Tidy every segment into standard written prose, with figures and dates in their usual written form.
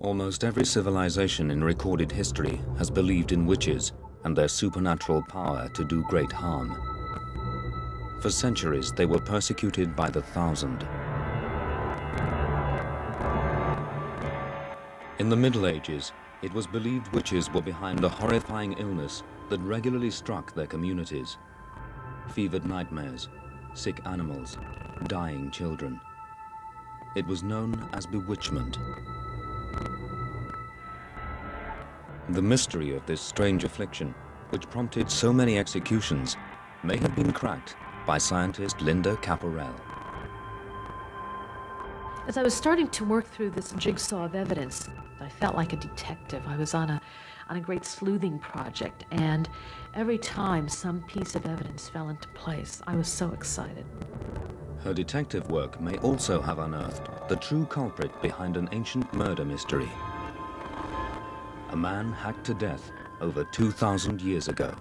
Almost every civilization in recorded history has believed in witches and their supernatural power to do great harm. For centuries, they were persecuted by the thousand. In the Middle Ages, it was believed witches were behind a horrifying illness that regularly struck their communities. Fevered nightmares, sick animals, dying children. It was known as bewitchment. The mystery of this strange affliction, which prompted so many executions, may have been cracked by scientist Linda Caporell. As I was starting to work through this jigsaw of evidence, I felt like a detective. I was on a great sleuthing project, and every time some piece of evidence fell into place, I was so excited. Her detective work may also have unearthed the true culprit behind an ancient murder mystery. A man hacked to death over 2,000 years ago.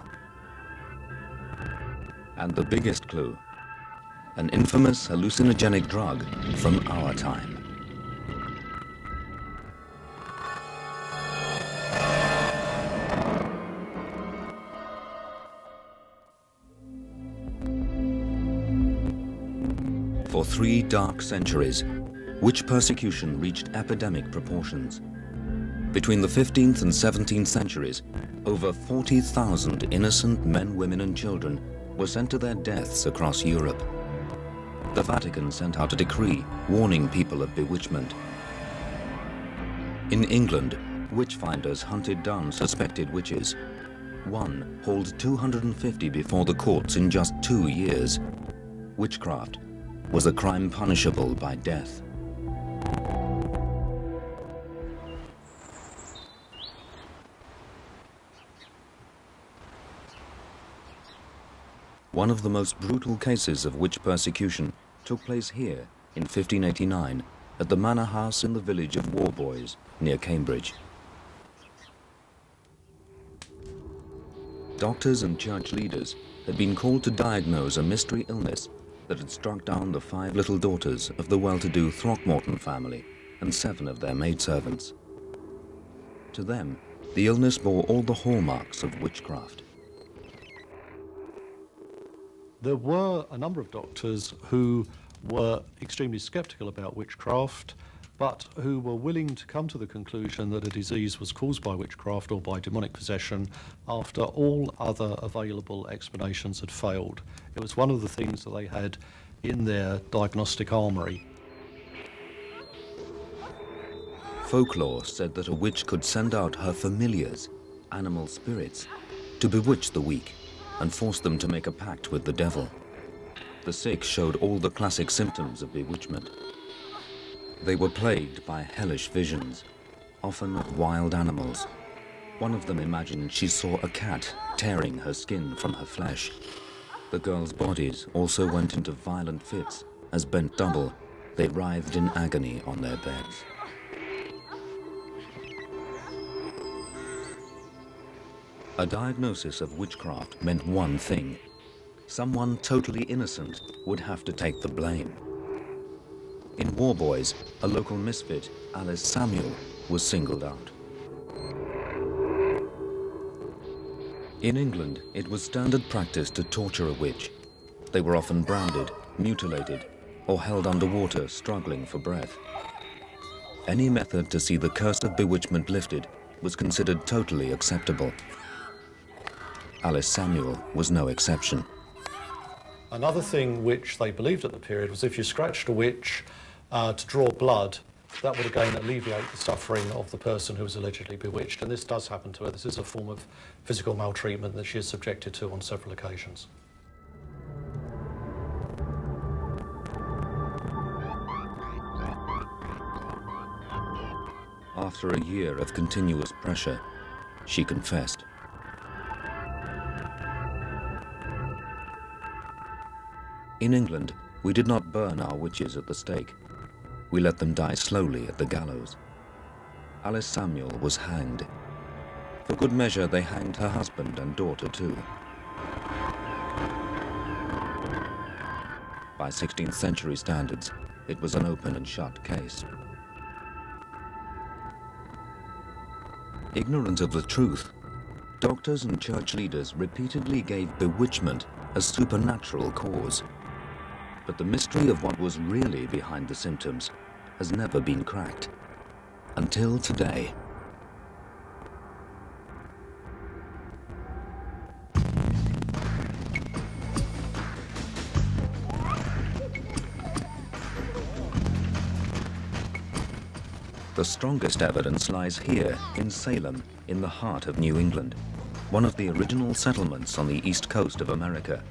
And the biggest clue, an infamous hallucinogenic drug from our time. For 3 dark centuries, witch persecution reached epidemic proportions. Between the 15th and 17th centuries, over 40,000 innocent men, women, and children were sent to their deaths across Europe. The Vatican sent out a decree warning people of bewitchment. In England, witch-finders hunted down suspected witches. One hauled 250 before the courts in just 2 years. Witchcraft was a crime punishable by death. One of the most brutal cases of witch persecution took place here in 1589 at the manor house in the village of Warboys near Cambridge. Doctors and church leaders had been called to diagnose a mystery illness that had struck down the 5 little daughters of the well-to-do Throckmorton family and 7 of their maidservants. To them, the illness bore all the hallmarks of witchcraft. There were a number of doctors who were extremely skeptical about witchcraft, but who were willing to come to the conclusion that a disease was caused by witchcraft or by demonic possession after all other available explanations had failed. It was one of the things that they had in their diagnostic armory. Folklore said that a witch could send out her familiars, animal spirits, to bewitch the weak and force them to make a pact with the devil. The sick showed all the classic symptoms of bewitchment. They were plagued by hellish visions, often of wild animals. One of them imagined she saw a cat tearing her skin from her flesh. The girls' bodies also went into violent fits as, bent double, they writhed in agony on their beds. A diagnosis of witchcraft meant one thing. Someone totally innocent would have to take the blame. In Warboys, a local misfit, Alice Samuel, was singled out. In England, it was standard practice to torture a witch. They were often branded, mutilated, or held underwater, struggling for breath. Any method to see the curse of bewitchment lifted was considered totally acceptable. Alice Samuel was no exception. Another thing which they believed at the period was if you scratched a witch to draw blood, that would again alleviate the suffering of the person who was allegedly bewitched. And this does happen to her. This is a form of physical maltreatment that she is subjected to on several occasions. After a year of continuous pressure, she confessed. In England, we did not burn our witches at the stake. We let them die slowly at the gallows. Alice Samuel was hanged. For good measure, they hanged her husband and daughter too. By 16th century standards, it was an open and shut case. Ignorant of the truth, doctors and church leaders repeatedly gave bewitchment a supernatural cause. But the mystery of what was really behind the symptoms has never been cracked. Until today. The strongest evidence lies here in Salem, in the heart of New England, one of the original settlements on the east coast of America.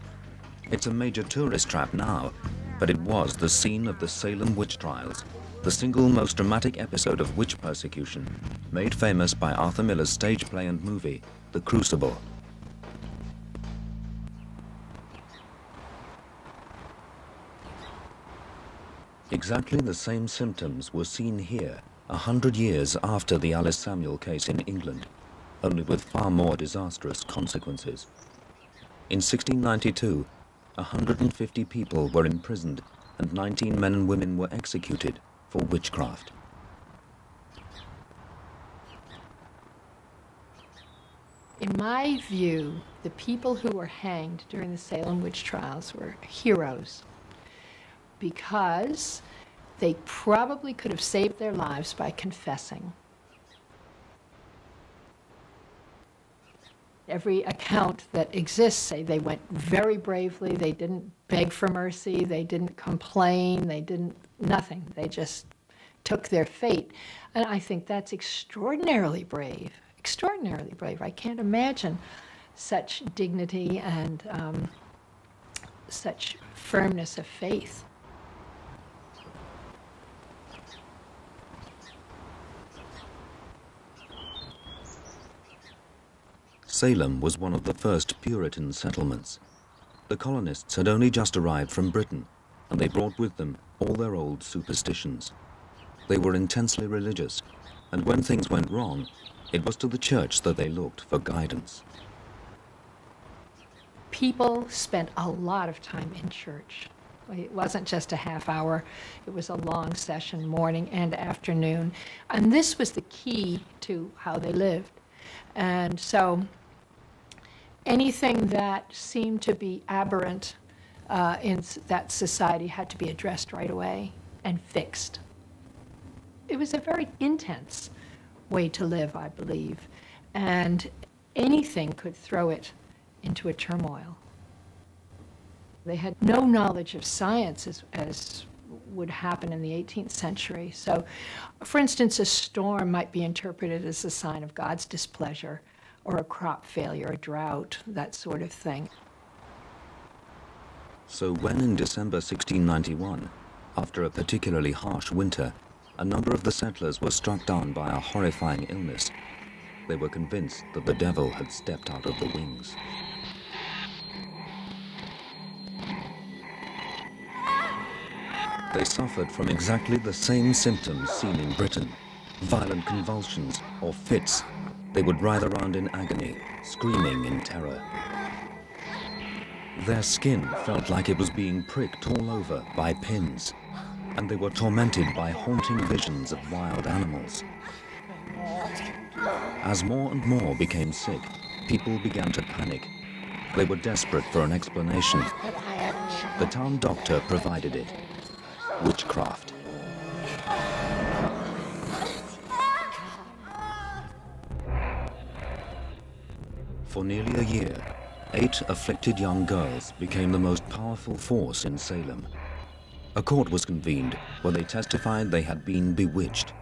It's a major tourist trap now, but it was the scene of the Salem witch trials, the single most dramatic episode of witch persecution, made famous by Arthur Miller's stage play and movie, The Crucible. Exactly the same symptoms were seen here 100 years after the Alice Samuel case in England, only with far more disastrous consequences. In 1692, 150 people were imprisoned and 19 men and women were executed for witchcraft. In my view, the people who were hanged during the Salem witch trials were heroes because they probably could have saved their lives by confessing. Every account that exists say they went very bravely, they didn't beg for mercy, they didn't complain, they didn't, nothing. They just took their fate. And I think that's extraordinarily brave, extraordinarily brave. I can't imagine such dignity and such firmness of faith. Salem was one of the first Puritan settlements. The colonists had only just arrived from Britain, and they brought with them all their old superstitions. They were intensely religious, and when things went wrong, it was to the church that they looked for guidance. People spent a lot of time in church. It wasn't just a half hour, it was a long session, morning and afternoon. And this was the key to how they lived. And so anything that seemed to be aberrant in that society had to be addressed right away and fixed. It was a very intense way to live, I believe, and anything could throw it into a turmoil. They had no knowledge of science as would happen in the 18th century. So, for instance, a storm might be interpreted as a sign of God's displeasure, or a crop failure, a drought, that sort of thing. So when in December 1691, after a particularly harsh winter, a number of the settlers were struck down by a horrifying illness, they were convinced that the devil had stepped out of the wings. They suffered from exactly the same symptoms seen in Britain: violent convulsions or fits. They would writhe around in agony, screaming in terror. Their skin felt like it was being pricked all over by pins, and they were tormented by haunting visions of wild animals. As more and more became sick, people began to panic. They were desperate for an explanation. The town doctor provided it: witchcraft. For nearly a year, 8 afflicted young girls became the most powerful force in Salem. A court was convened where they testified they had been bewitched.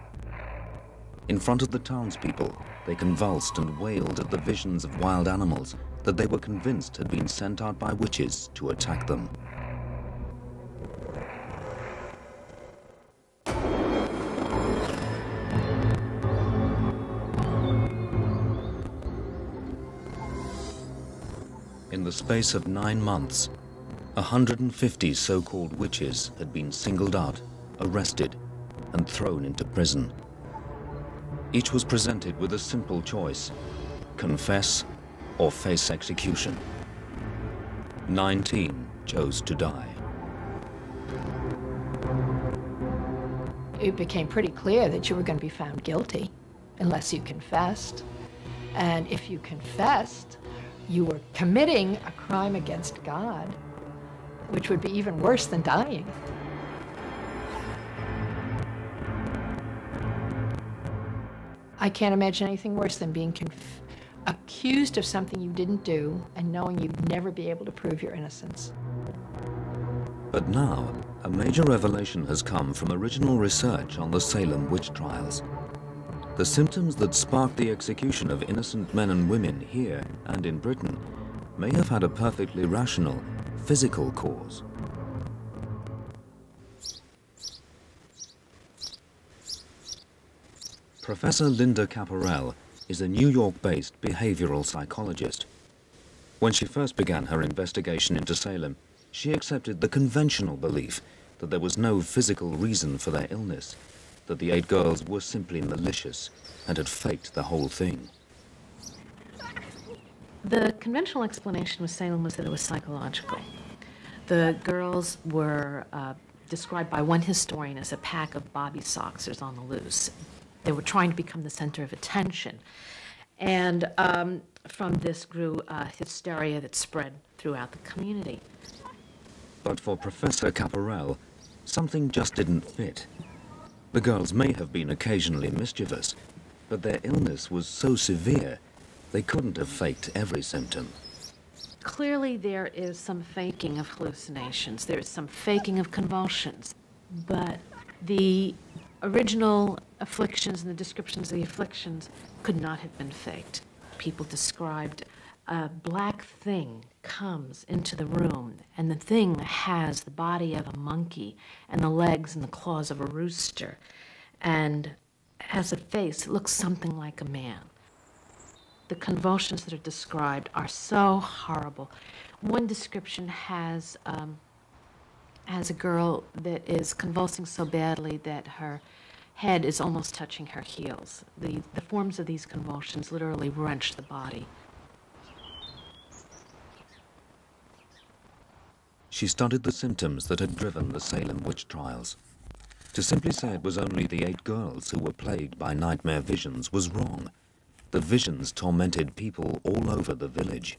In front of the townspeople, they convulsed and wailed at the visions of wild animals that they were convinced had been sent out by witches to attack them. In the space of 9 months, 150 so-called witches had been singled out, arrested, and thrown into prison. Each was presented with a simple choice: confess or face execution. 19 chose to die. It became pretty clear that you were going to be found guilty. unless you confessed. And if you confessed, you were committing a crime against God, which would be even worse than dying. I can't imagine anything worse than being accused of something you didn't do and knowing you'd never be able to prove your innocence. But now, a major revelation has come from original research on the Salem witch trials. The symptoms that sparked the execution of innocent men and women here and in Britain may have had a perfectly rational, physical cause. Professor Linda Caporell is a New York-based behavioral psychologist. When she first began her investigation into Salem, she accepted the conventional belief that there was no physical reason for their illness, that the 8 girls were simply malicious and had faked the whole thing. The conventional explanation with Salem was that it was psychological. The girls were described by one historian as a pack of bobby soxers on the loose. They were trying to become the center of attention. And from this grew hysteria that spread throughout the community. But for Professor Caporell, something just didn't fit. The girls may have been occasionally mischievous, but their illness was so severe, they couldn't have faked every symptom. Clearly there is some faking of hallucinations. There is some faking of convulsions. But the original afflictions and the descriptions of the afflictions could not have been faked. People described a black thing comes into the room, and the thing has the body of a monkey and the legs and the claws of a rooster, and has a face that looks something like a man. The convulsions that are described are so horrible. One description has a girl that is convulsing so badly that her head is almost touching her heels. The forms of these convulsions literally wrench the body. She studied the symptoms that had driven the Salem witch trials. To simply say it was only the 8 girls who were plagued by nightmare visions was wrong. The visions tormented people all over the village.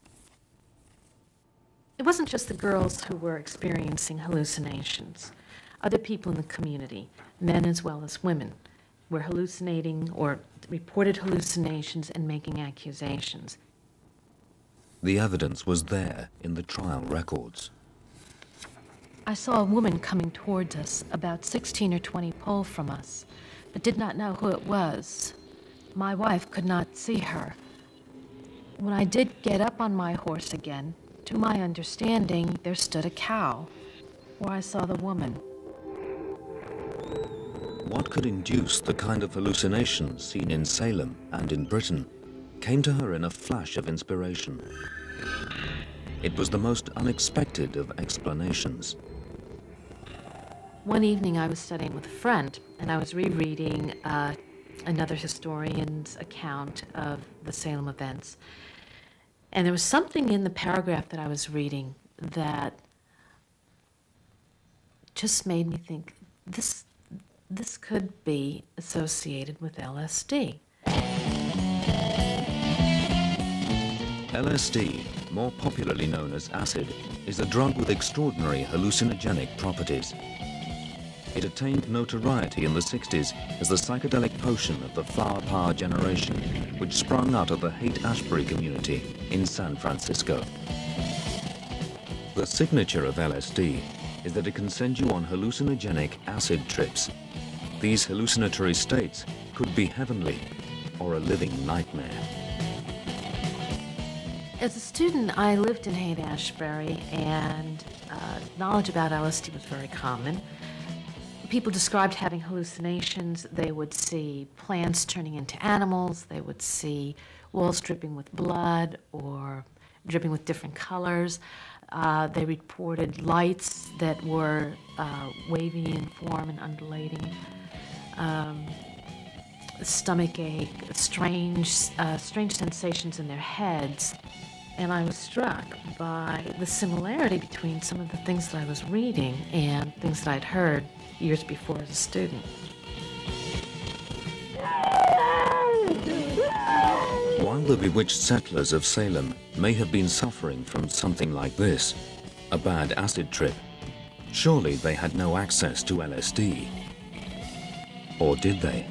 It wasn't just the girls who were experiencing hallucinations. Other people in the community, men as well as women, were hallucinating or reported hallucinations and making accusations. The evidence was there in the trial records. I saw a woman coming towards us, about 16 or 20 pole from us, but did not know who it was. My wife could not see her. When I did get up on my horse again, to my understanding, there stood a cow, where I saw the woman. What could induce the kind of hallucinations seen in Salem and in Britain came to her in a flash of inspiration. It was the most unexpected of explanations. One evening I was studying with a friend, and I was rereading another historian's account of the Salem events. And there was something in the paragraph that I was reading that just made me think, this could be associated with LSD. LSD, more popularly known as acid, is a drug with extraordinary hallucinogenic properties. It attained notoriety in the 60s as the psychedelic potion of the flower power generation, which sprung out of the Haight-Ashbury community in San Francisco. The signature of LSD is that it can send you on hallucinogenic acid trips. These hallucinatory states could be heavenly or a living nightmare. As a student, I lived in Haight-Ashbury, and knowledge about LSD was very common. People described having hallucinations. They would see plants turning into animals. They would see walls dripping with blood or dripping with different colors. They reported lights that were wavy in form and undulating. Stomach ache, strange sensations in their heads. And I was struck by the similarity between some of the things that I was reading and things that I'd heard years before as a student. the bewitched settlers of Salem may have been suffering from something like this, a bad acid trip, surely they had no access to LSD. Or did they?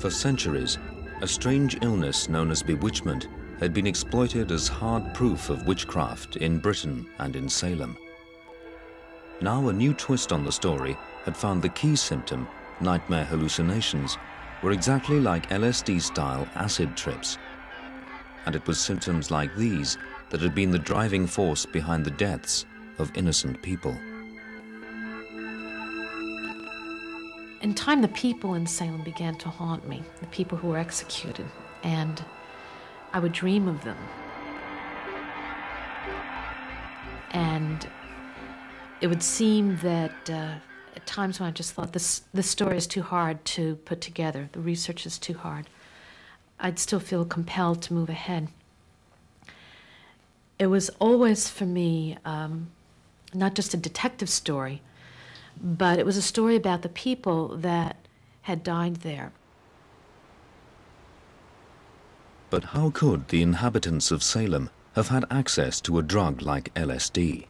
For centuries, a strange illness known as bewitchment had been exploited as hard proof of witchcraft in Britain and in Salem. Now a new twist on the story had found the key symptom, nightmare hallucinations, were exactly like LSD-style acid trips. And it was symptoms like these that had been the driving force behind the deaths of innocent people. In time, the people in Salem began to haunt me, the people who were executed, and I would dream of them. And it would seem that at times when I just thought this story is too hard to put together, the research is too hard, I'd still feel compelled to move ahead. It was always, for me, not just a detective story, but it was a story about the people that had died there. But how could the inhabitants of Salem have had access to a drug like LSD?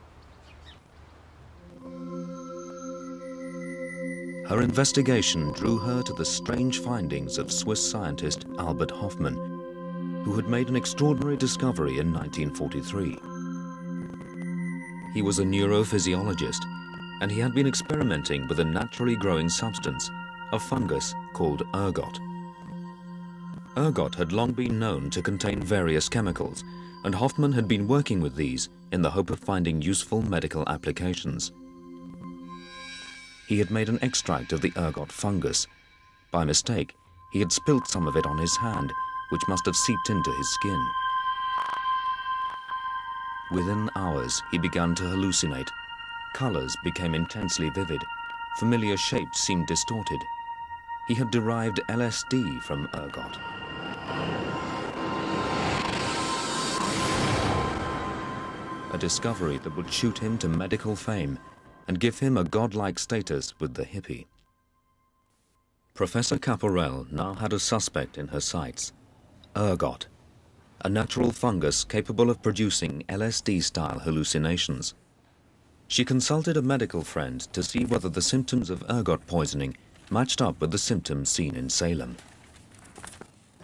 Her investigation drew her to the strange findings of Swiss scientist Albert Hofmann, who had made an extraordinary discovery in 1943. He was a neurophysiologist, and he had been experimenting with a naturally growing substance, a fungus called ergot. Ergot had long been known to contain various chemicals, and Hofmann had been working with these in the hope of finding useful medical applications. He had made an extract of the ergot fungus. By mistake, he had spilt some of it on his hand, which must have seeped into his skin. Within hours, he began to hallucinate. Colors became intensely vivid. Familiar shapes seemed distorted. He had derived LSD from ergot. A discovery that would shoot him to medical fame and give him a godlike status with the hippie. Professor Caporel now had a suspect in her sights, ergot, a natural fungus capable of producing LSD-style hallucinations. She consulted a medical friend to see whether the symptoms of ergot poisoning matched up with the symptoms seen in Salem.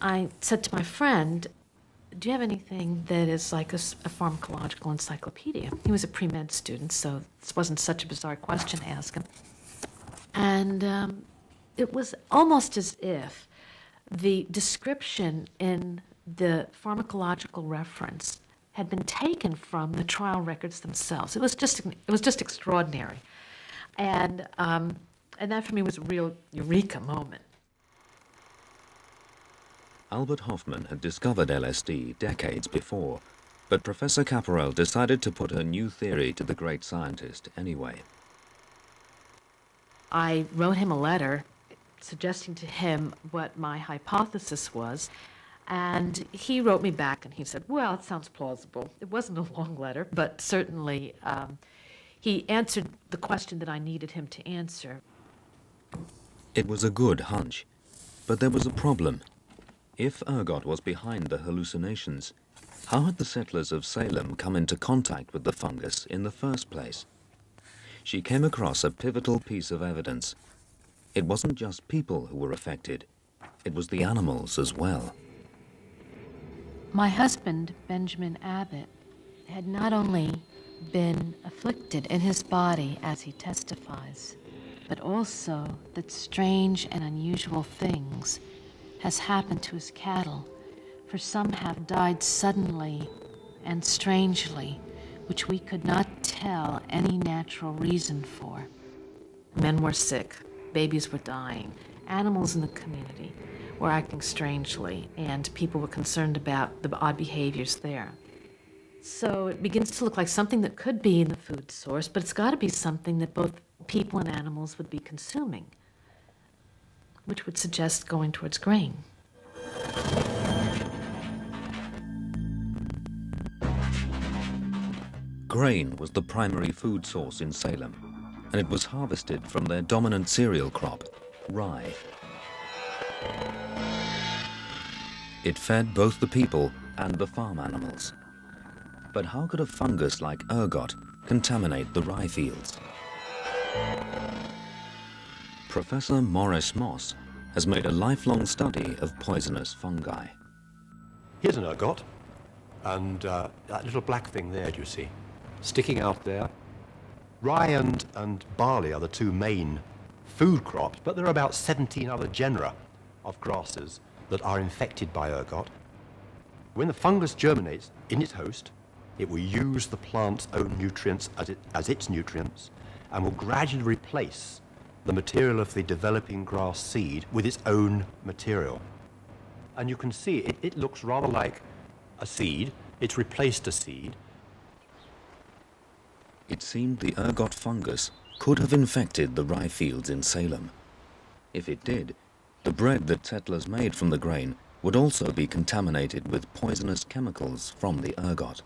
I said to my friend, do you have anything that is like a pharmacological encyclopedia? He was a pre-med student, so this wasn't such a bizarre question to ask him. And it was almost as if the description in the pharmacological reference had been taken from the trial records themselves. It was just extraordinary. And that for me was a real eureka moment. Albert Hofmann had discovered LSD decades before, but Professor Caporel decided to put her new theory to the great scientist anyway. I wrote him a letter suggesting to him what my hypothesis was, and he wrote me back and he said, well, it sounds plausible. It wasn't a long letter, but certainly he answered the question that I needed him to answer. It was a good hunch, but there was a problem. If ergot was behind the hallucinations, how had the settlers of Salem come into contact with the fungus in the first place? She came across a pivotal piece of evidence. It wasn't just people who were affected, it was the animals as well. My husband, Benjamin Abbott, had not only been afflicted in his body as he testifies, but also that strange and unusual things has happened to his cattle, for some have died suddenly and strangely, which we could not tell any natural reason for. Men were sick, babies were dying, animals in the community were acting strangely, and people were concerned about the odd behaviors there. So it begins to look like something that could be in the food source, but it's got to be something that both people and animals would be consuming, which would suggest going towards grain. Grain was the primary food source in Salem, and it was harvested from their dominant cereal crop, rye. It fed both the people and the farm animals. But how could a fungus like ergot contaminate the rye fields? Professor Maurice Moss has made a lifelong study of poisonous fungi. Here's an ergot, and that little black thing there, do you see? Sticking out there. Rye and barley are the two main food crops, but there are about 17 other genera of grasses that are infected by ergot. When the fungus germinates in its host, it will use the plant's own nutrients as its nutrients and will gradually replace the material of the developing grass seed with its own material. And you can see it looks rather like a seed. It's replaced a seed. It seemed the ergot fungus could have infected the rye fields in Salem. If it did, the bread that settlers made from the grain would also be contaminated with poisonous chemicals from the ergot.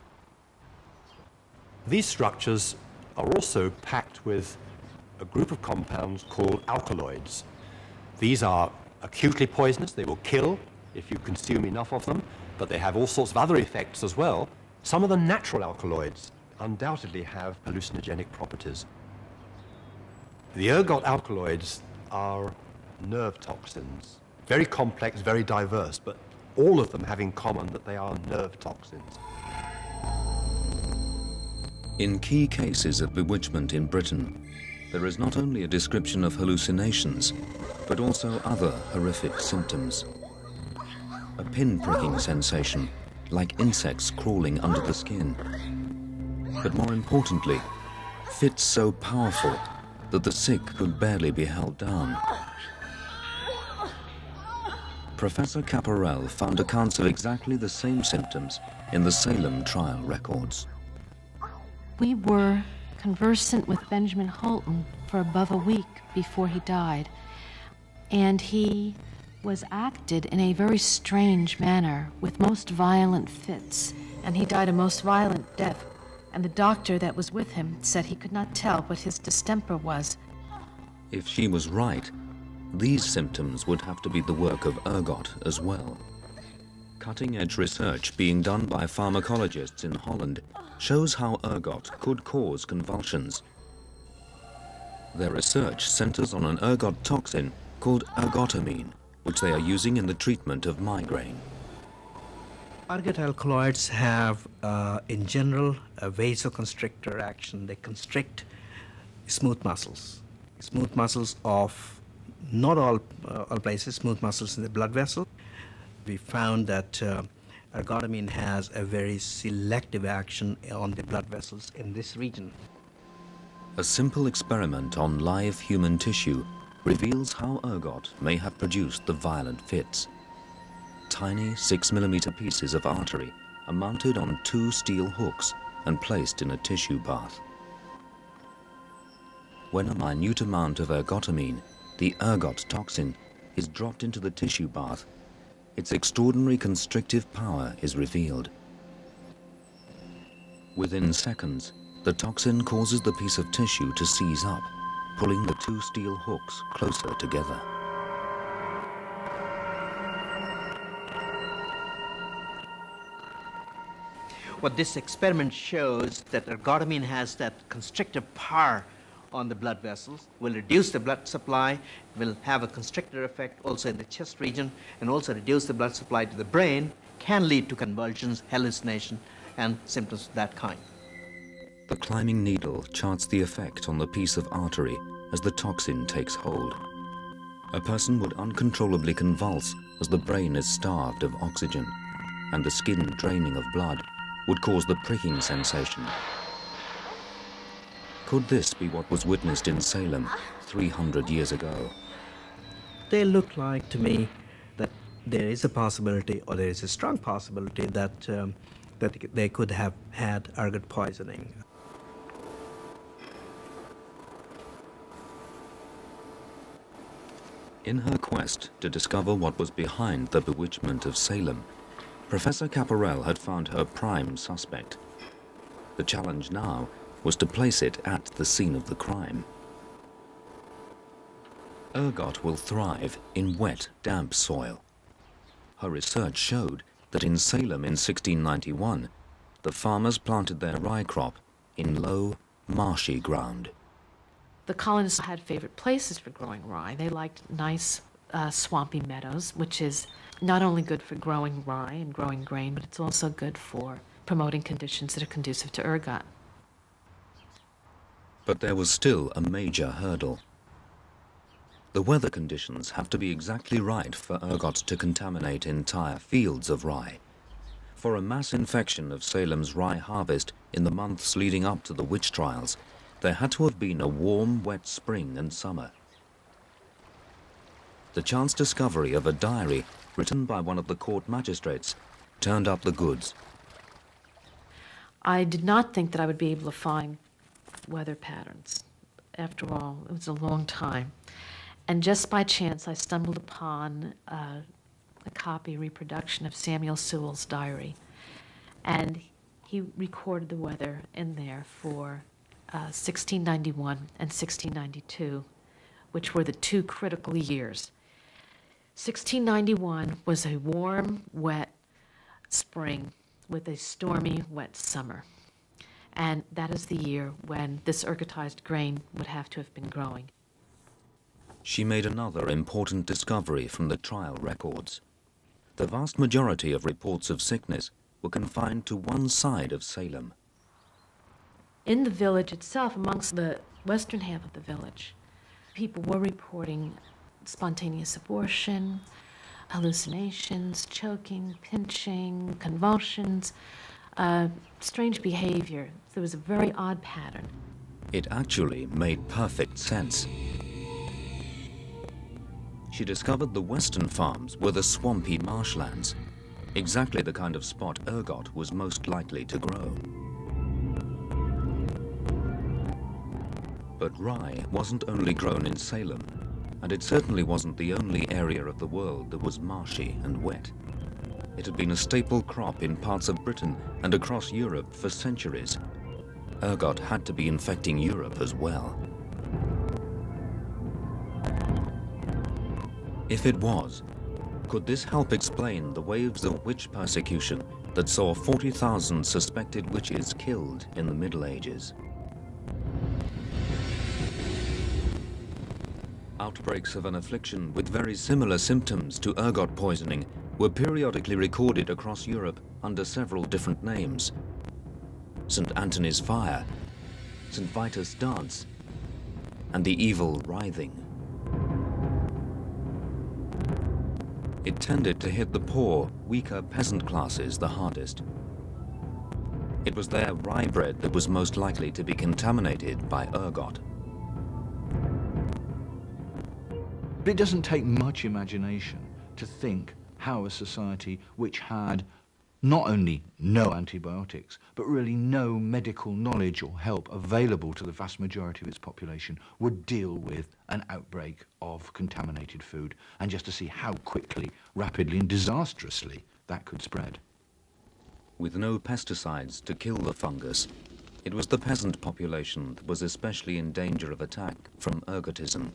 These structures are also packed with a group of compounds called alkaloids. These are acutely poisonous. They will kill if you consume enough of them, but they have all sorts of other effects as well. Some of the natural alkaloids undoubtedly have hallucinogenic properties. The ergot alkaloids are nerve toxins, very complex, very diverse, but all of them have in common that they are nerve toxins. In key cases of bewitchment in Britain, there is not only a description of hallucinations, but also other horrific symptoms. A pin-pricking sensation, like insects crawling under the skin. But more importantly, fits so powerful that the sick could barely be held down. Professor Caporel found accounts of exactly the same symptoms in the Salem trial records. We were conversant with Benjamin Holton for above a week before he died, and he was acted in a very strange manner with most violent fits, and he died a most violent death, and the doctor that was with him said he could not tell what his distemper was. If she was right, these symptoms would have to be the work of ergot as well. Cutting-edge research being done by pharmacologists in Holland shows how ergot could cause convulsions. Their research centers on an ergot toxin called ergotamine, which they are using in the treatment of migraine. Ergot alkaloids have, in general, a vasoconstrictor action. They constrict smooth muscles of not all places, smooth muscles in the blood vessel. We found that ergotamine has a very selective action on the blood vessels in this region. A simple experiment on live human tissue reveals how ergot may have produced the violent fits. tiny 6mm pieces of artery are mounted on 2 steel hooks and placed in a tissue bath. When a minute amount of ergotamine, the ergot toxin, is dropped into the tissue bath, its extraordinary constrictive power is revealed. Within seconds, the toxin causes the piece of tissue to seize up, pulling the 2 steel hooks closer together. What this experiment shows that ergotamine has that constrictive power on the blood vessels, will reduce the blood supply, will have a constrictor effect also in the chest region, and also reduce the blood supply to the brain, can lead to convulsions, hallucination, and symptoms of that kind. The climbing needle charts the effect on the piece of artery as the toxin takes hold. A person would uncontrollably convulse as the brain is starved of oxygen, and the skin draining of blood would cause the pricking sensation. Could this be what was witnessed in Salem 300 years ago? They look like to me that there is a possibility, or there is a strong possibility, that they could have had ergot poisoning. In her quest to discover what was behind the bewitchment of Salem, Professor Caparel had found her prime suspect. The challenge now was to place it at the scene of the crime. Ergot will thrive in wet, damp soil. Her research showed that in Salem in 1691, the farmers planted their rye crop in low, marshy ground. The colonists had favorite places for growing rye. They liked nice, swampy meadows, which is not only good for growing rye and growing grain, but it's also good for promoting conditions that are conducive to ergot. But there was still a major hurdle. The weather conditions have to be exactly right for ergot to contaminate entire fields of rye. For a mass infection of Salem's rye harvest in the months leading up to the witch trials, there had to have been a warm, wet spring and summer. The chance discovery of a diary written by one of the court magistrates turned up the goods. I did not think that I would be able to find weather patterns. After all, it was a long time. And just by chance, I stumbled upon a reproduction of Samuel Sewall's diary. And he recorded the weather in there for 1691 and 1692, which were the 2 critical years. 1691 was a warm, wet spring with a stormy, wet summer. And that is the year when this ergotized grain would have to have been growing. She made another important discovery from the trial records. The vast majority of reports of sickness were confined to one side of Salem. In the village itself, amongst the western half of the village, people were reporting spontaneous abortion, hallucinations, choking, pinching, convulsions, strange behavior. There was a very odd pattern. It actually made perfect sense. She discovered the western farms were the swampy marshlands, exactly the kind of spot ergot was most likely to grow. But rye wasn't only grown in Salem, and it certainly wasn't the only area of the world that was marshy and wet. It had been a staple crop in parts of Britain and across Europe for centuries. Ergot had to be infecting Europe as well. If it was, could this help explain the waves of witch persecution that saw 40,000 suspected witches killed in the Middle Ages? Outbreaks of an affliction with very similar symptoms to ergot poisoning were periodically recorded across Europe under several different names. St. Anthony's Fire, St. Vitus' Dance, and the evil writhing. It tended to hit the poor, weaker peasant classes the hardest. It was their rye bread that was most likely to be contaminated by ergot. But it doesn't take much imagination to think how a society which had not only no antibiotics, but really no medical knowledge or help available to the vast majority of its population would deal with an outbreak of contaminated food, and just to see how quickly, rapidly and disastrously that could spread. With no pesticides to kill the fungus, it was the peasant population that was especially in danger of attack from ergotism.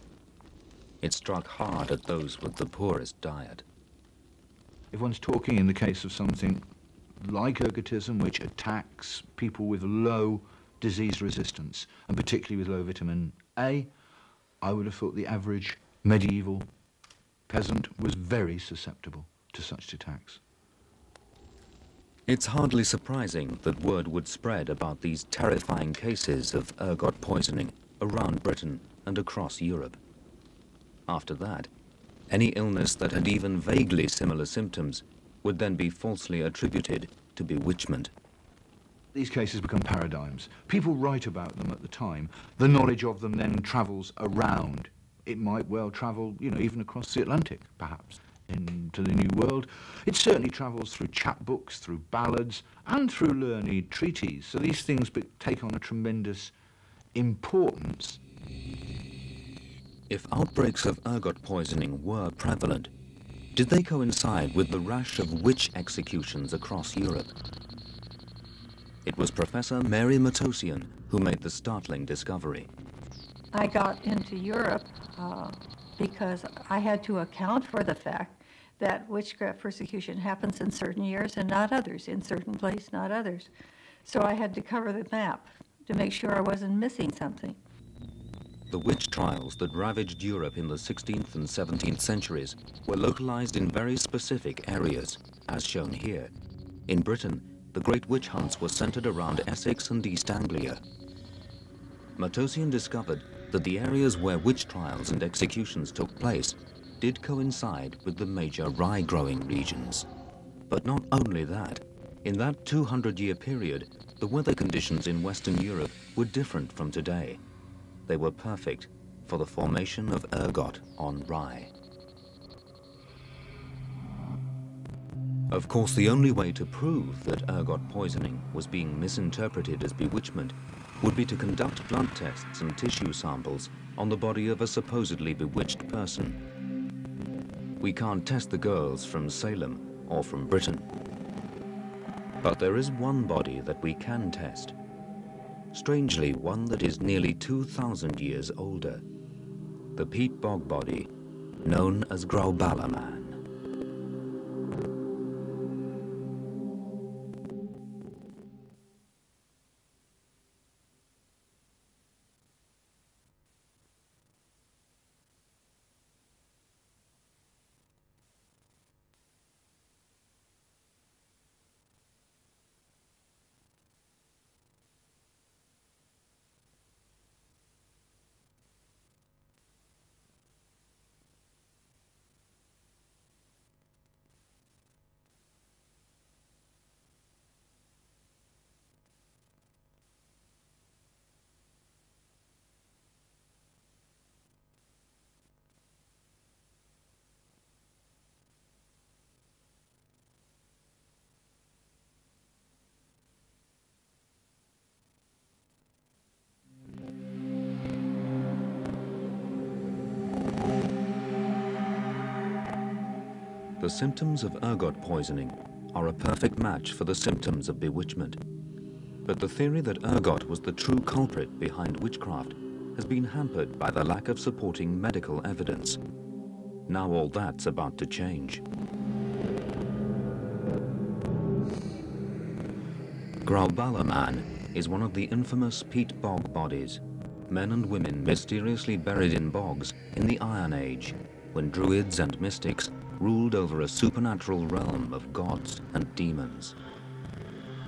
It struck hard at those with the poorest diet. If one's talking in the case of something like ergotism, which attacks people with low disease resistance, and particularly with low vitamin A, I would have thought the average medieval peasant was very susceptible to such attacks. It's hardly surprising that word would spread about these terrifying cases of ergot poisoning around Britain and across Europe. After that, any illness that had even vaguely similar symptoms would then be falsely attributed to bewitchment. These cases become paradigms. People write about them at the time. The knowledge of them then travels around. It might well travel, even across the Atlantic, perhaps, into the New World. It certainly travels through chapbooks, through ballads, and through learned treaties. So these things take on a tremendous importance. If outbreaks of ergot poisoning were prevalent, did they coincide with the rash of witch executions across Europe? It was Professor Mary Matosian who made the startling discovery. I got into Europe because I had to account for the fact that witchcraft persecution happens in certain years and not others, in certain places, not others. So I had to cover the map to make sure I wasn't missing something. The witch trials that ravaged Europe in the 16th and 17th centuries were localized in very specific areas, as shown here. In Britain, the great witch hunts were centered around Essex and East Anglia. Matosian discovered that the areas where witch trials and executions took place did coincide with the major rye-growing regions. But not only that, in that 200-year period, the weather conditions in Western Europe were different from today. They were perfect for the formation of ergot on rye. Of course, the only way to prove that ergot poisoning was being misinterpreted as bewitchment would be to conduct blood tests and tissue samples on the body of a supposedly bewitched person. We can't test the girls from Salem or from Britain. But there is one body that we can test. Strangely, one that is nearly 2,000 years older. The peat bog body, known as Grauballer Man. The symptoms of ergot poisoning are a perfect match for the symptoms of bewitchment. But the theory that ergot was the true culprit behind witchcraft has been hampered by the lack of supporting medical evidence. Now all that's about to change. Grauballer Man is one of the infamous peat bog bodies, men and women mysteriously buried in bogs in the Iron Age, when druids and mystics ruled over a supernatural realm of gods and demons.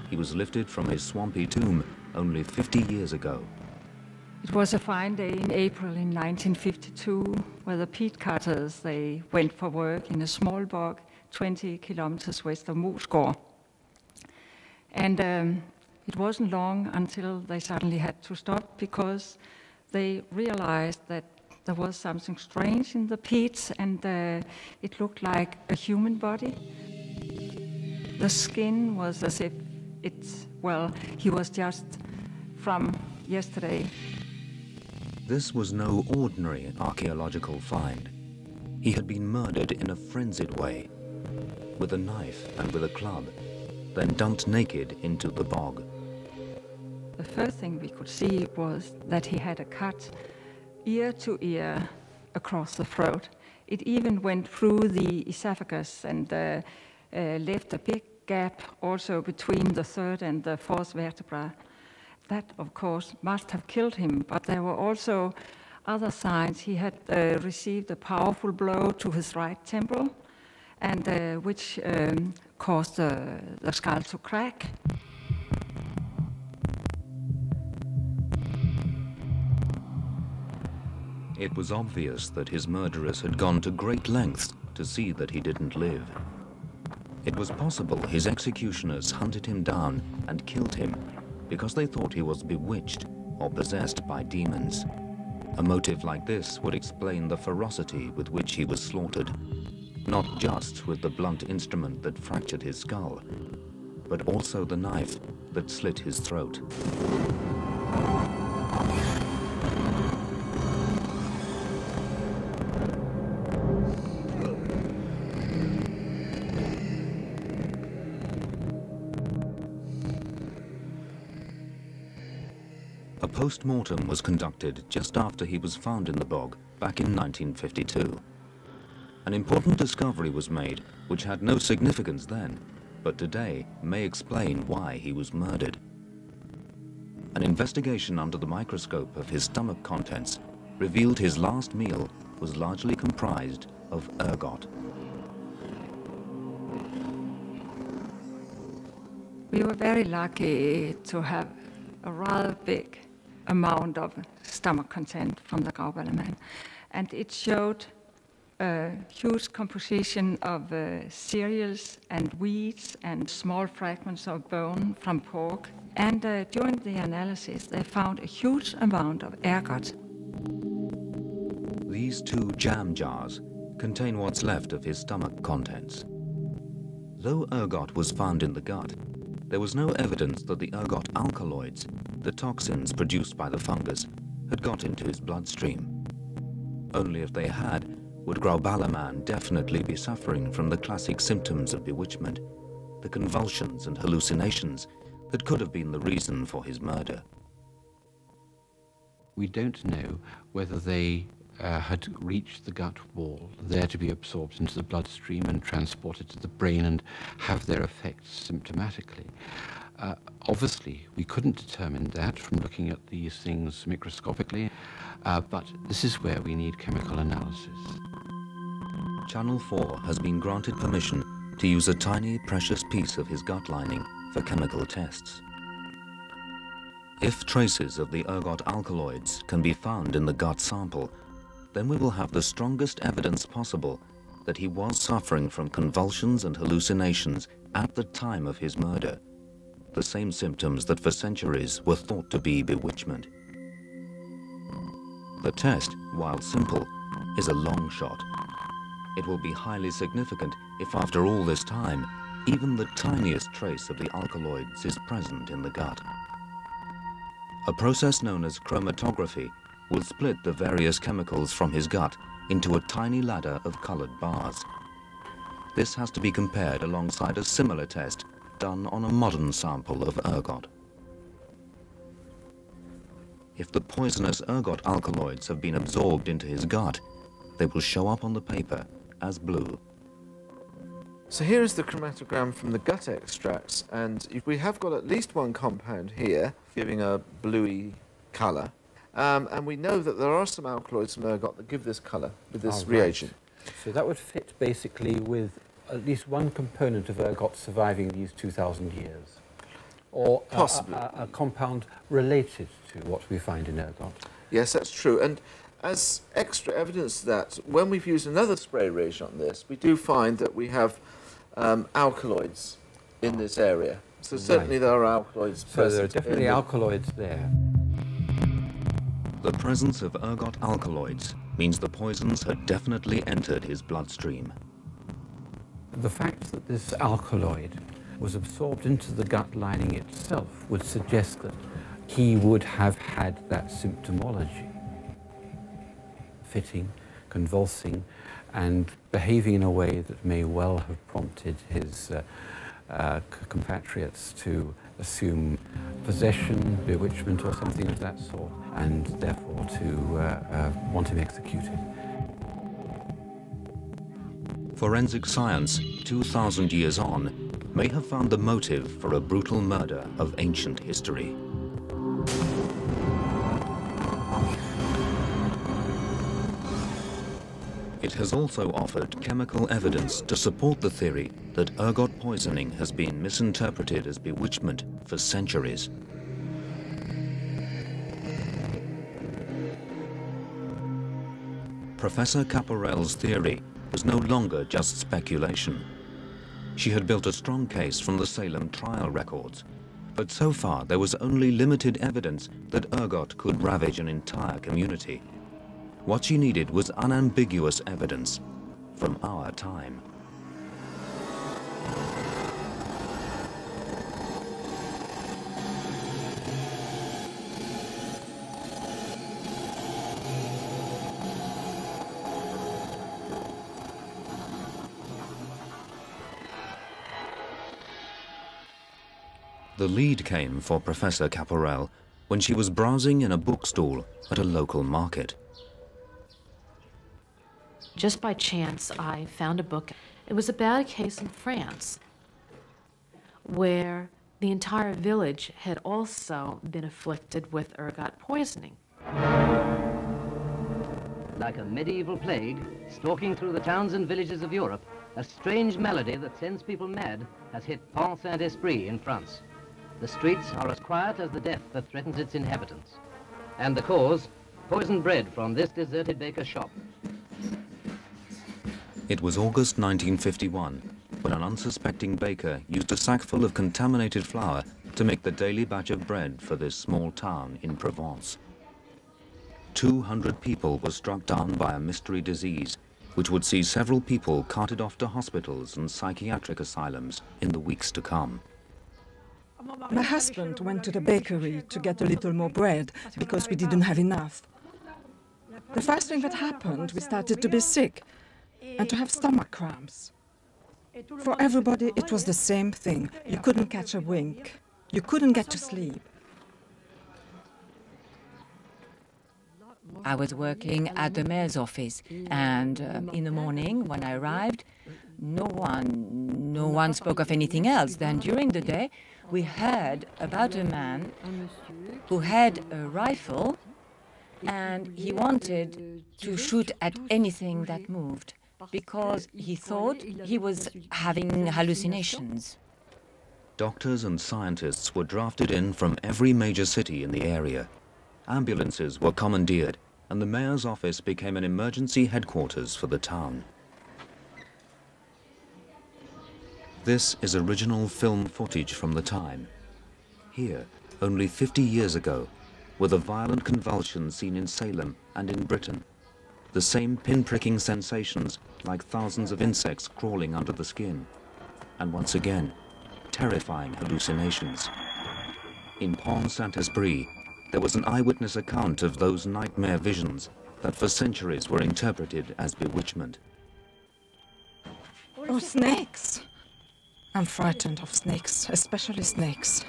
He was lifted from his swampy tomb only 50 years ago. It was a fine day in April in 1952, where the peat cutters, they went for work in a small bog 20 kilometers west of Moesgaard. And it wasn't long until they suddenly had to stop because they realized that there was something strange in the peats, and it looked like a human body. The skin was as if he was just from yesterday. This was no ordinary archaeological find. He had been murdered in a frenzied way, with a knife and with a club, then dumped naked into the bog. The first thing we could see was that he had a cut ear to ear across the throat. It even went through the esophagus and left a big gap also between the third and the fourth vertebra. That, of course, must have killed him, but there were also other signs. He had received a powerful blow to his right temple, and which caused the skull to crack. It was obvious that his murderers had gone to great lengths to see that he didn't live. It was possible his executioners hunted him down and killed him because they thought he was bewitched or possessed by demons. A motive like this would explain the ferocity with which he was slaughtered, not just with the blunt instrument that fractured his skull, but also the knife that slit his throat. A post-mortem was conducted just after he was found in the bog back in 1952. An important discovery was made which had no significance then, but today may explain why he was murdered. An investigation under the microscope of his stomach contents revealed his last meal was largely comprised of ergot. We were very lucky to have a rather big amount of stomach content from the Grauballermann, and it showed a huge composition of cereals and wheats and small fragments of bone from pork. And during the analysis, they found a huge amount of ergot. These two jam jars contain what's left of his stomach contents. Though ergot was found in the gut, there was no evidence that the ergot alkaloids, the toxins produced by the fungus, had got into his bloodstream. Only if they had, would Grauballermann definitely be suffering from the classic symptoms of bewitchment, the convulsions and hallucinations that could have been the reason for his murder. We don't know whether they had reached the gut wall, there to be absorbed into the bloodstream and transported to the brain and have their effects symptomatically. Obviously, we couldn't determine that from looking at these things microscopically, but this is where we need chemical analysis. Channel 4 has been granted permission to use a tiny, precious piece of his gut lining for chemical tests. If traces of the ergot alkaloids can be found in the gut sample, then we will have the strongest evidence possible that he was suffering from convulsions and hallucinations at the time of his murder, the same symptoms that for centuries were thought to be bewitchment. The test, while simple, is a long shot. It will be highly significant if after all this time, even the tiniest trace of the alkaloids is present in the gut. A process known as chromatography will split the various chemicals from his gut into a tiny ladder of colored bars. This has to be compared alongside a similar test done on a modern sample of ergot. If the poisonous ergot alkaloids have been absorbed into his gut, they will show up on the paper as blue. So here is the chromatogram from the gut extracts, and we have got at least one compound here giving a bluey colour. And we know that there are some alkaloids from ergot that give this colour with this reagent. So that would fit basically with at least one component of ergot surviving these 2,000 years. Or possibly a compound related to what we find in ergot. Yes, that's true. And as extra evidence to that, when we've used another spray reagent on this, we do find that we have alkaloids in this area. So certainly there are alkaloids present. So there are definitely alkaloids there. The presence of ergot alkaloids means the poisons had definitely entered his bloodstream. The fact that this alkaloid was absorbed into the gut lining itself would suggest that he would have had that symptomology. Fitting, convulsing, and behaving in a way that may well have prompted his compatriots to assume possession, bewitchment, or something of that sort, and therefore to want him executed. Forensic science, 2,000 years on, may have found the motive for a brutal murder of ancient history. It has also offered chemical evidence to support the theory that ergot poisoning has been misinterpreted as bewitchment for centuries. Professor Caporel's theory was no longer just speculation. She had built a strong case from the Salem trial records, but so far there was only limited evidence that ergot could ravage an entire community. What she needed was unambiguous evidence from our time. The lead came for Professor Caporel when she was browsing in a bookstall at a local market. Just by chance, I found a book. It was about a case in France where the entire village had also been afflicted with ergot poisoning. Like a medieval plague, stalking through the towns and villages of Europe, a strange malady that sends people mad has hit Pont-Saint-Esprit in France. The streets are as quiet as the death that threatens its inhabitants. And the cause, poisoned bread from this deserted baker's shop. It was August 1951, when an unsuspecting baker used a sackful of contaminated flour to make the daily batch of bread for this small town in Provence. 200 people were struck down by a mystery disease, which would see several people carted off to hospitals and psychiatric asylums in the weeks to come. My husband went to the bakery to get a little more bread because we didn't have enough. The first thing that happened, we started to be sick and to have stomach cramps. For everybody, it was the same thing. You couldn't catch a wink. You couldn't get to sleep. I was working at the mayor's office, and in the morning, when I arrived, no one spoke of anything else. Then during the day, we heard about a man who had a rifle, and he wanted to shoot at anything that moved, because he thought he was having hallucinations. Doctors and scientists were drafted in from every major city in the area. Ambulances were commandeered, and the mayor's office became an emergency headquarters for the town. This is original film footage from the time. Here, only 50 years ago, were the violent convulsions seen in Salem and in Britain. The same pin-pricking sensations, like thousands of insects crawling under the skin. And once again, terrifying hallucinations. In Pont-Saint-Esprit, there was an eyewitness account of those nightmare visions that for centuries were interpreted as bewitchment. Oh, snakes! I'm frightened of snakes, especially snakes.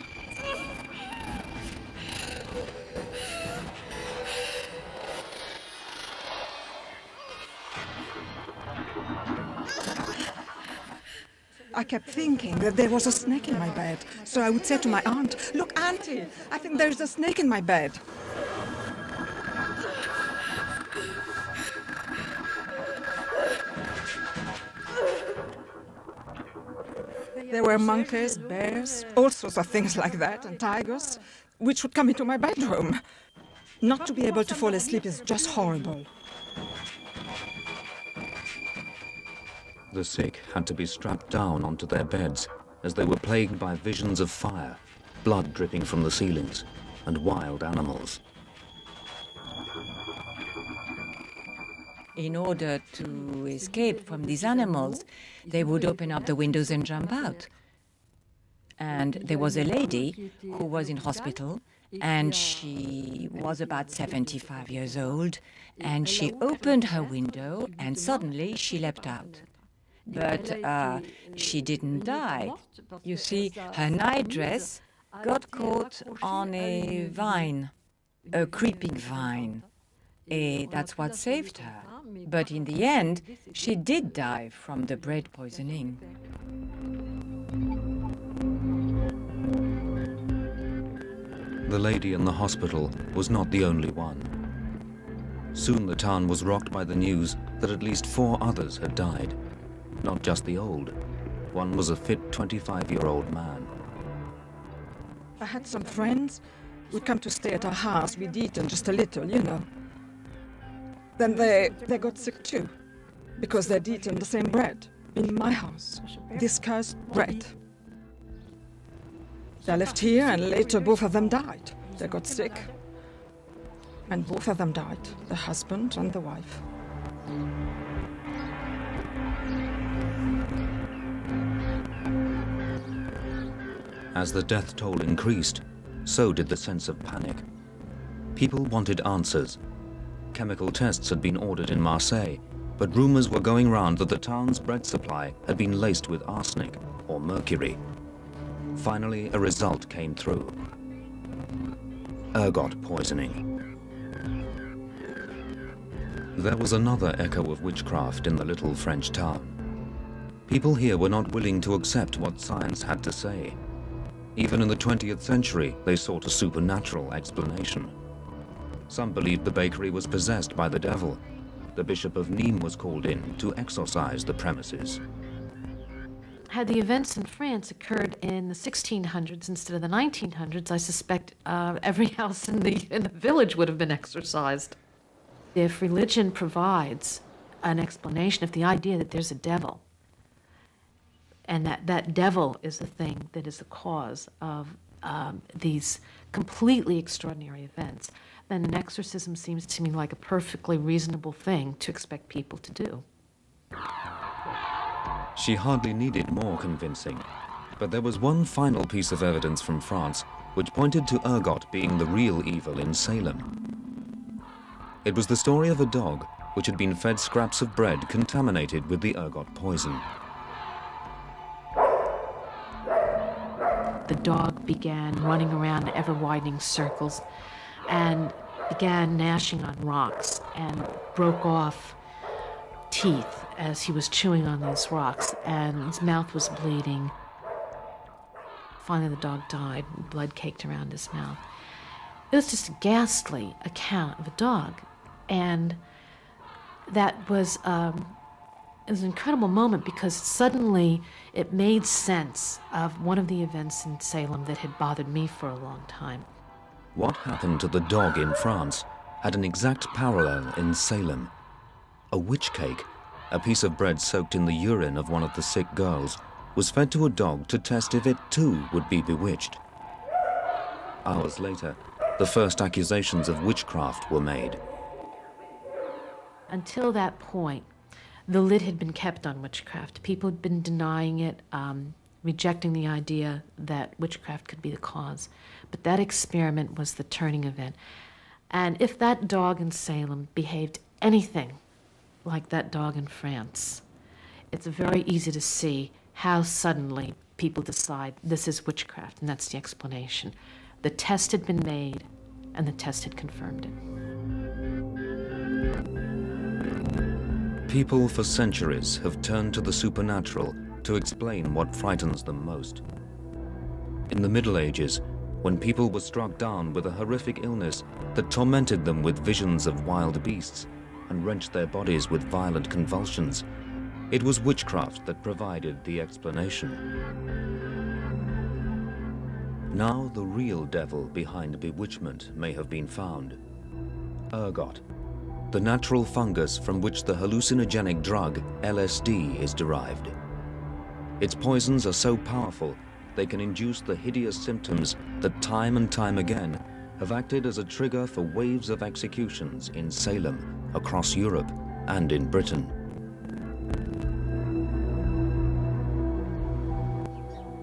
I kept thinking that there was a snake in my bed, so I would say to my aunt, "Look, Auntie, I think there's a snake in my bed." There were monkeys, bears, all sorts of things like that, and tigers, which would come into my bedroom. Not to be able to fall asleep is just horrible. The sick had to be strapped down onto their beds as they were plagued by visions of fire, blood dripping from the ceilings, and wild animals. in order to escape from these animals, they would open up the windows and jump out. And there was a lady who was in hospital, and she was about 75 years old, and she opened her window, and suddenly she leapt out. But she didn't die. You see, her nightdress got caught on a vine, a creeping vine. That's what saved her. But in the end, she did die from the bread poisoning. The lady in the hospital was not the only one. Soon the town was rocked by the news that at least 4 others had died. Not just the old. One was a fit 25-year-old man. I had some friends who'd come to stay at our house. We'd eaten just a little, you know. Then they got sick too, because they'd eaten the same bread in my house, this cursed bread. They left here, and later both of them died. They got sick, and both of them died, the husband and the wife. As the death toll increased, so did the sense of panic. People wanted answers. Chemical tests had been ordered in Marseille, but rumors were going round that the town's bread supply had been laced with arsenic or mercury. Finally, a result came through. Ergot poisoning. There was another echo of witchcraft in the little French town. People here were not willing to accept what science had to say. Even in the 20th century, they sought a supernatural explanation. Some believed the bakery was possessed by the devil. The Bishop of Nîmes was called in to exorcise the premises. Had the events in France occurred in the 1600s instead of the 1900s, I suspect every house in the village would have been exorcised. If religion provides an explanation, if the idea that there's a devil, and that devil is the thing that is the cause of these completely extraordinary events, then an exorcism seems to me like a perfectly reasonable thing to expect people to do. She hardly needed more convincing, but there was one final piece of evidence from France which pointed to ergot being the real evil in Salem. It was the story of a dog which had been fed scraps of bread contaminated with the ergot poison. The dog began running around in ever-widening circles and began gnashing on rocks and broke off teeth as he was chewing on these rocks, and his mouth was bleeding. Finally, the dog died, and blood caked around his mouth. It was just a ghastly account of a dog, and that was it was an incredible moment because suddenly it made sense of one of the events in Salem that had bothered me for a long time. What happened to the dog in France had an exact parallel in Salem. A witch cake, a piece of bread soaked in the urine of one of the sick girls, was fed to a dog to test if it too would be bewitched. Hours later, the first accusations of witchcraft were made. Until that point, the lid had been kept on witchcraft. People had been denying it, rejecting the idea that witchcraft could be the cause. But that experiment was the turning event. And if that dog in Salem behaved anything like that dog in France, it's very easy to see how suddenly people decide this is witchcraft, and that's the explanation. The test had been made, and the test had confirmed it. People for centuries have turned to the supernatural to explain what frightens them most. In the Middle Ages, when people were struck down with a horrific illness that tormented them with visions of wild beasts and wrenched their bodies with violent convulsions, it was witchcraft that provided the explanation. Now the real devil behind bewitchment may have been found. Ergot, the natural fungus from which the hallucinogenic drug LSD is derived. Its poisons are so powerful they can induce the hideous symptoms that time and time again have acted as a trigger for waves of executions in Salem, across Europe, and in Britain.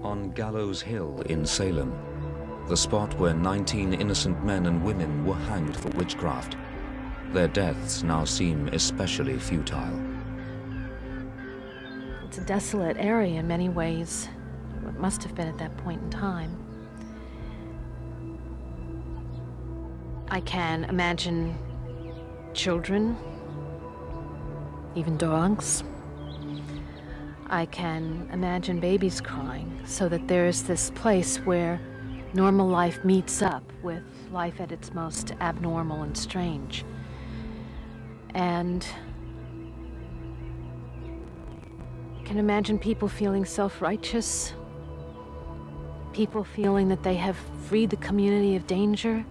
On Gallows Hill in Salem, the spot where 19 innocent men and women were hanged for witchcraft, their deaths now seem especially futile. It's a desolate area in many ways. It must have been at that point in time. I can imagine children, even dogs. I can imagine babies crying, so that there is this place where normal life meets up with life at its most abnormal and strange. And I can imagine people feeling self-righteous, people feeling that they have freed the community of danger.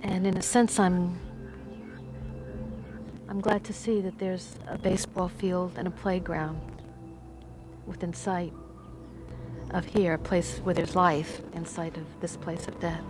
And in a sense, I'm glad to see that there's a baseball field and a playground within sight of here, a place where there's life in sight of this place of death.